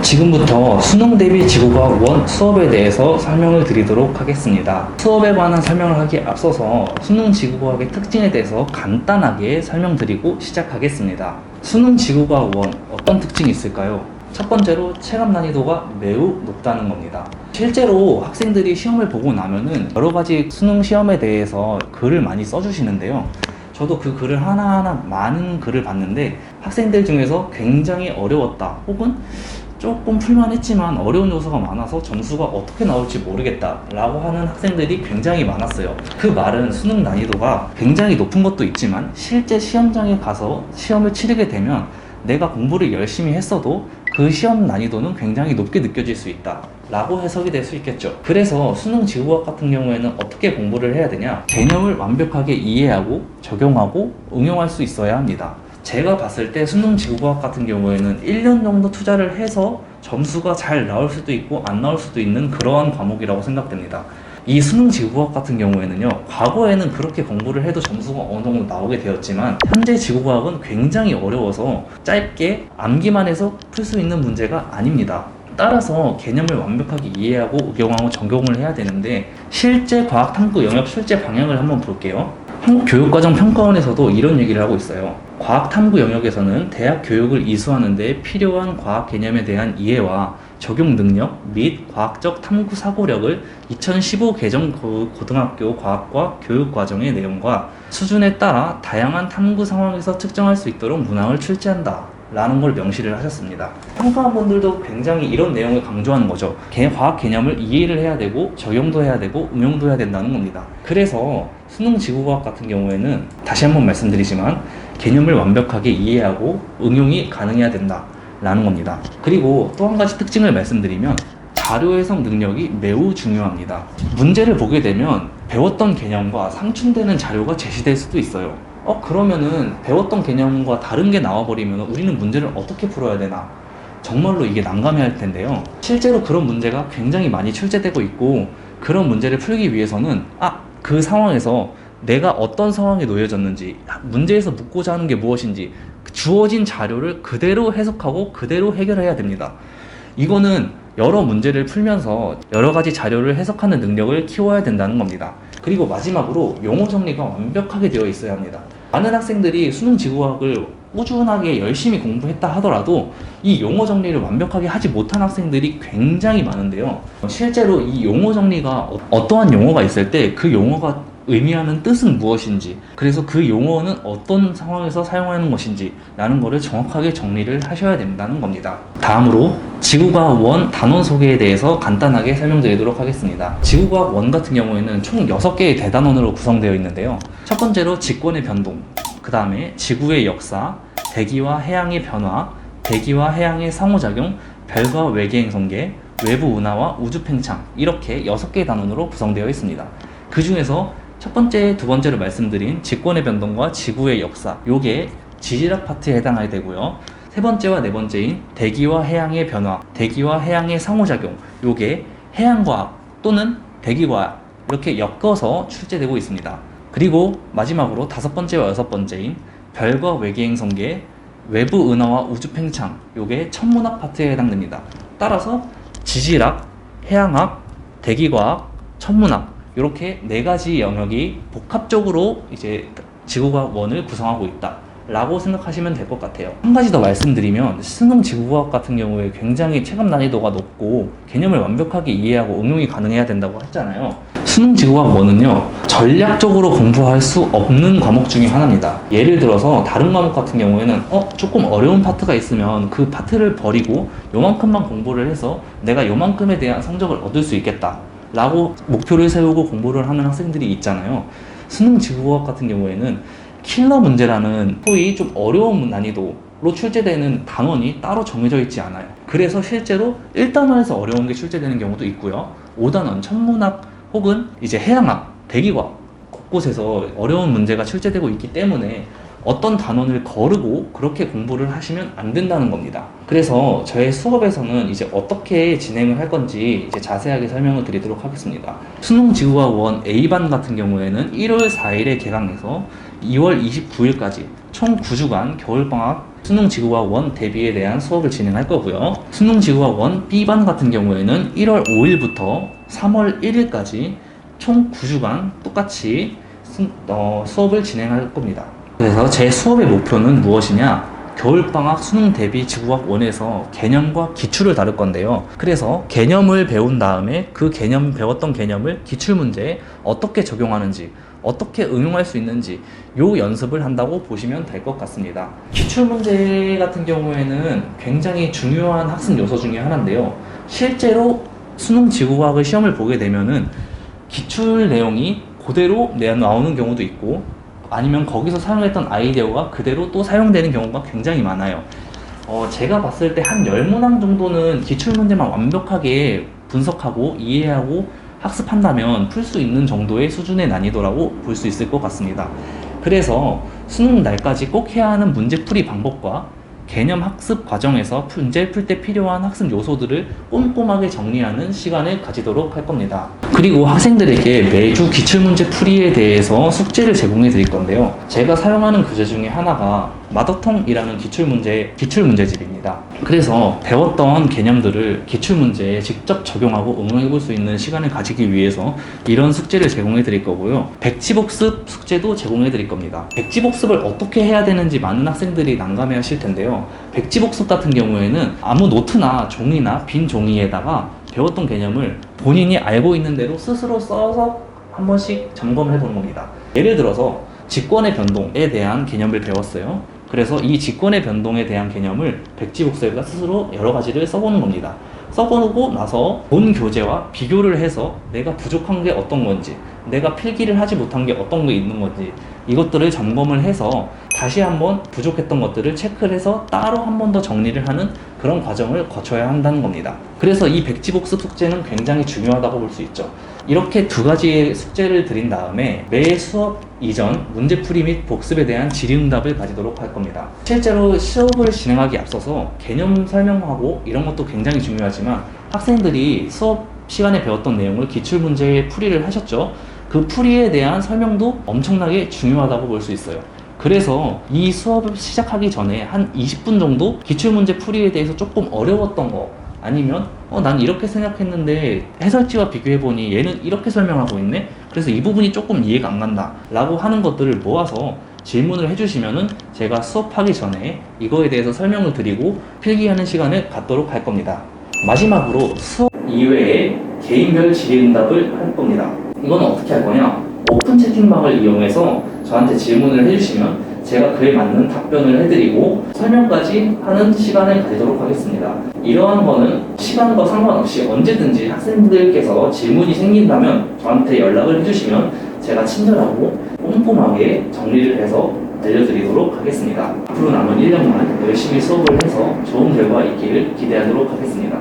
지금부터 수능 대비 지구과학 1 수업에 대해서 설명을 드리도록 하겠습니다. 수업에 관한 설명을 하기에 앞서서 수능 지구과학의 특징에 대해서 간단하게 설명드리고 시작하겠습니다. 수능 지구과학 1 어떤 특징이 있을까요? 첫 번째로 체감 난이도가 매우 높다는 겁니다. 실제로 학생들이 시험을 보고 나면은 여러 가지 수능 시험에 대해서 글을 많이 써주시는데요. 저도 그 글을 하나하나 많은 글을 봤는데 학생들 중에서 굉장히 어려웠다 혹은 조금 풀만했지만 어려운 요소가 많아서 점수가 어떻게 나올지 모르겠다 라고 하는 학생들이 굉장히 많았어요. 그 말은 수능 난이도가 굉장히 높은 것도 있지만 실제 시험장에 가서 시험을 치르게 되면 내가 공부를 열심히 했어도 그 시험 난이도는 굉장히 높게 느껴질 수 있다 라고 해석이 될 수 있겠죠. 그래서 수능 지구과학 같은 경우에는 어떻게 공부를 해야 되냐, 개념을 완벽하게 이해하고 적용하고 응용할 수 있어야 합니다. 제가 봤을 때 수능 지구과학 같은 경우에는 1년 정도 투자를 해서 점수가 잘 나올 수도 있고 안 나올 수도 있는 그러한 과목이라고 생각됩니다. 이 수능 지구과학 같은 경우에는요, 과거에는 그렇게 공부를 해도 점수가 어느 정도 나오게 되었지만 현재 지구과학은 굉장히 어려워서 짧게 암기만 해서 풀 수 있는 문제가 아닙니다. 따라서 개념을 완벽하게 이해하고 응용하고 적용을 해야 되는데, 실제 과학 탐구 영역 출제 방향을 한번 볼게요. 한국교육과정평가원에서도 이런 얘기를 하고 있어요. 과학 탐구 영역에서는 대학 교육을 이수하는 데 필요한 과학 개념에 대한 이해와 적용 능력 및 과학적 탐구 사고력을 2015 개정 고등학교 과학과 교육과정의 내용과 수준에 따라 다양한 탐구 상황에서 측정할 수 있도록 문항을 출제한다 라는 걸 명시를 하셨습니다. 평가원분들도 굉장히 이런 내용을 강조하는 거죠. 과학 개념을 이해를 해야 되고 적용도 해야 되고 응용도 해야 된다는 겁니다. 그래서 수능 지구과학 같은 경우에는 다시 한번 말씀드리지만 개념을 완벽하게 이해하고 응용이 가능해야 된다 라는 겁니다. 그리고 또 한 가지 특징을 말씀드리면 자료 해석 능력이 매우 중요합니다. 문제를 보게 되면 배웠던 개념과 상충되는 자료가 제시될 수도 있어요. 그러면은 배웠던 개념과 다른 게 나와버리면 우리는 문제를 어떻게 풀어야 되나? 정말로 이게 난감해 할 텐데요. 실제로 그런 문제가 굉장히 많이 출제되고 있고, 그런 문제를 풀기 위해서는 그 상황에서 내가 어떤 상황에 놓여졌는지, 문제에서 묻고자 하는 게 무엇인지 주어진 자료를 그대로 해석하고 그대로 해결해야 됩니다. 이거는 여러 문제를 풀면서 여러 가지 자료를 해석하는 능력을 키워야 된다는 겁니다. 그리고 마지막으로 용어 정리가 완벽하게 되어 있어야 합니다. 많은 학생들이 수능 지구과학을 꾸준하게 열심히 공부했다 하더라도 이 용어 정리를 완벽하게 하지 못한 학생들이 굉장히 많은데요. 실제로 이 용어 정리가 어떠한 용어가 있을 때 그 용어가 의미하는 뜻은 무엇인지, 그래서 그 용어는 어떤 상황에서 사용하는 것인지 라는 거를 정확하게 정리를 하셔야 된다는 겁니다. 다음으로 지구과학 1 단원 소개에 대해서 간단하게 설명드리도록 하겠습니다. 지구과학 1 같은 경우에는 총 6개의 대단원으로 구성되어 있는데요. 첫 번째로 직권의 변동, 그 다음에 지구의 역사, 대기와 해양의 변화, 대기와 해양의 상호작용, 별과 외계 행성계, 외부 은하와 우주 팽창, 이렇게 6개의 단원으로 구성되어 있습니다. 그 중에서 첫 번째, 두 번째로 말씀드린 직권의 변동과 지구의 역사, 요게 지질학 파트에 해당하게 되고요. 세 번째와 네 번째인 대기와 해양의 변화, 대기와 해양의 상호작용, 요게 해양과학 또는 대기과학, 이렇게 엮어서 출제되고 있습니다. 그리고 마지막으로 다섯 번째와 여섯 번째인 별과 외계 행성계, 외부 은하와 우주 팽창, 요게 천문학 파트에 해당됩니다. 따라서 지질학, 해양학, 대기과학, 천문학, 이렇게 네 가지 영역이 복합적으로 이제 지구과학 1을 구성하고 있다 라고 생각하시면 될 것 같아요. 한 가지 더 말씀드리면, 수능 지구과학 같은 경우에 굉장히 체감 난이도가 높고 개념을 완벽하게 이해하고 응용이 가능해야 된다고 했잖아요. 수능 지구과학 1은요, 전략적으로 공부할 수 없는 과목 중에 하나입니다. 예를 들어서 다른 과목 같은 경우에는 조금 어려운 파트가 있으면 그 파트를 버리고 요만큼만 공부를 해서 내가 요만큼에 대한 성적을 얻을 수 있겠다 라고 목표를 세우고 공부를 하는 학생들이 있잖아요. 수능 지구과학 같은 경우에는 킬러 문제라는 소위 좀 어려운 난이도로 출제되는 단원이 따로 정해져 있지 않아요. 그래서 실제로 1단원에서 어려운 게 출제되는 경우도 있고요. 5단원 천문학 혹은 이제 해양학, 대기과학 곳곳에서 어려운 문제가 출제되고 있기 때문에 어떤 단원을 거르고 그렇게 공부를 하시면 안 된다는 겁니다. 그래서 저의 수업에서는 이제 어떻게 진행을 할 건지 이제 자세하게 설명을 드리도록 하겠습니다. 수능 지구과학 1 A반 같은 경우에는 1월 4일에 개강해서 2월 29일까지 총 9주간 겨울방학 수능 지구과학 1 대비에 대한 수업을 진행할 거고요. 수능 지구과학 1 B반 같은 경우에는 1월 5일부터 3월 1일까지 총 9주간 똑같이 수업을 진행할 겁니다. 그래서 제 수업의 목표는 무엇이냐? 겨울방학 수능 대비 지구과학 1에서 개념과 기출을 다룰 건데요. 그래서 개념을 배운 다음에 그 배웠던 개념을 기출문제에 어떻게 적용하는지, 어떻게 응용할 수 있는지 요 연습을 한다고 보시면 될 것 같습니다. 기출문제 같은 경우에는 굉장히 중요한 학습 요소 중에 하나인데요. 실제로 수능 지구과학을 시험을 보게 되면은 기출 내용이 그대로 나오는 경우도 있고, 아니면 거기서 사용했던 아이디어가 그대로 또 사용되는 경우가 굉장히 많아요. 제가 봤을 때 한 10문항 정도는 기출문제만 완벽하게 분석하고 이해하고 학습한다면 풀 수 있는 정도의 수준의 난이도라고 볼 수 있을 것 같습니다. 그래서 수능 날까지 꼭 해야 하는 문제풀이 방법과 개념 학습 과정에서 문제를 풀 때 필요한 학습 요소들을 꼼꼼하게 정리하는 시간을 가지도록 할 겁니다. 그리고 학생들에게 매주 기출문제 풀이에 대해서 숙제를 제공해 드릴 건데요. 제가 사용하는 교재 중에 하나가 마더텅이라는 기출문제집입니다. 그래서 배웠던 개념들을 기출문제에 직접 적용하고 응용해 볼 수 있는 시간을 가지기 위해서 이런 숙제를 제공해 드릴 거고요. 백지복습 숙제도 제공해 드릴 겁니다. 백지복습을 어떻게 해야 되는지 많은 학생들이 난감해 하실 텐데요. 백지복습 같은 경우에는 아무 노트나 종이나 빈 종이에다가 배웠던 개념을 본인이 알고 있는 대로 스스로 써서 한 번씩 점검을 해보는 겁니다. 예를 들어서 직권의 변동에 대한 개념을 배웠어요. 그래서 이 직권의 변동에 대한 개념을 백지복습에다 스스로 여러 가지를 써보는 겁니다. 써보고 나서 본 교재와 비교를 해서 내가 부족한 게 어떤 건지, 내가 필기를 하지 못한 게 어떤 게 있는 건지, 이것들을 점검을 해서 다시 한번 부족했던 것들을 체크를 해서 따로 한 번 더 정리를 하는 그런 과정을 거쳐야 한다는 겁니다. 그래서 이 백지복습 숙제는 굉장히 중요하다고 볼 수 있죠. 이렇게 두 가지의 숙제를 드린 다음에 매 수업 이전 문제풀이 및 복습에 대한 질의응답을 가지도록 할 겁니다. 실제로 수업을 진행하기 앞서서 개념 설명하고 이런 것도 굉장히 중요하지만 학생들이 수업 시간에 배웠던 내용을 기출문제에 풀이를 하셨죠. 그 풀이에 대한 설명도 엄청나게 중요하다고 볼 수 있어요. 그래서 이 수업을 시작하기 전에 한 20분 정도 기출문제 풀이에 대해서 조금 어려웠던 거, 아니면 난 이렇게 생각했는데 해설지와 비교해보니 얘는 이렇게 설명하고 있네? 그래서 이 부분이 조금 이해가 안 간다 라고 하는 것들을 모아서 질문을 해주시면은 제가 수업하기 전에 이거에 대해서 설명을 드리고 필기하는 시간을 갖도록 할 겁니다. 마지막으로 수업 이외에 개인별 질의응답을 할 겁니다. 이건 어떻게 할 거냐? 오픈 채팅방을 이용해서 저한테 질문을 해주시면 제가 그에 맞는 답변을 해드리고 설명까지 하는 시간을 가지도록 하겠습니다. 이러한 거는 시간과 상관없이 언제든지 학생들께서 질문이 생긴다면 저한테 연락을 해주시면 제가 친절하고 꼼꼼하게 정리를 해서 알려드리도록 하겠습니다. 앞으로 남은 1년만 열심히 수업을 해서 좋은 결과 있기를 기대하도록 하겠습니다.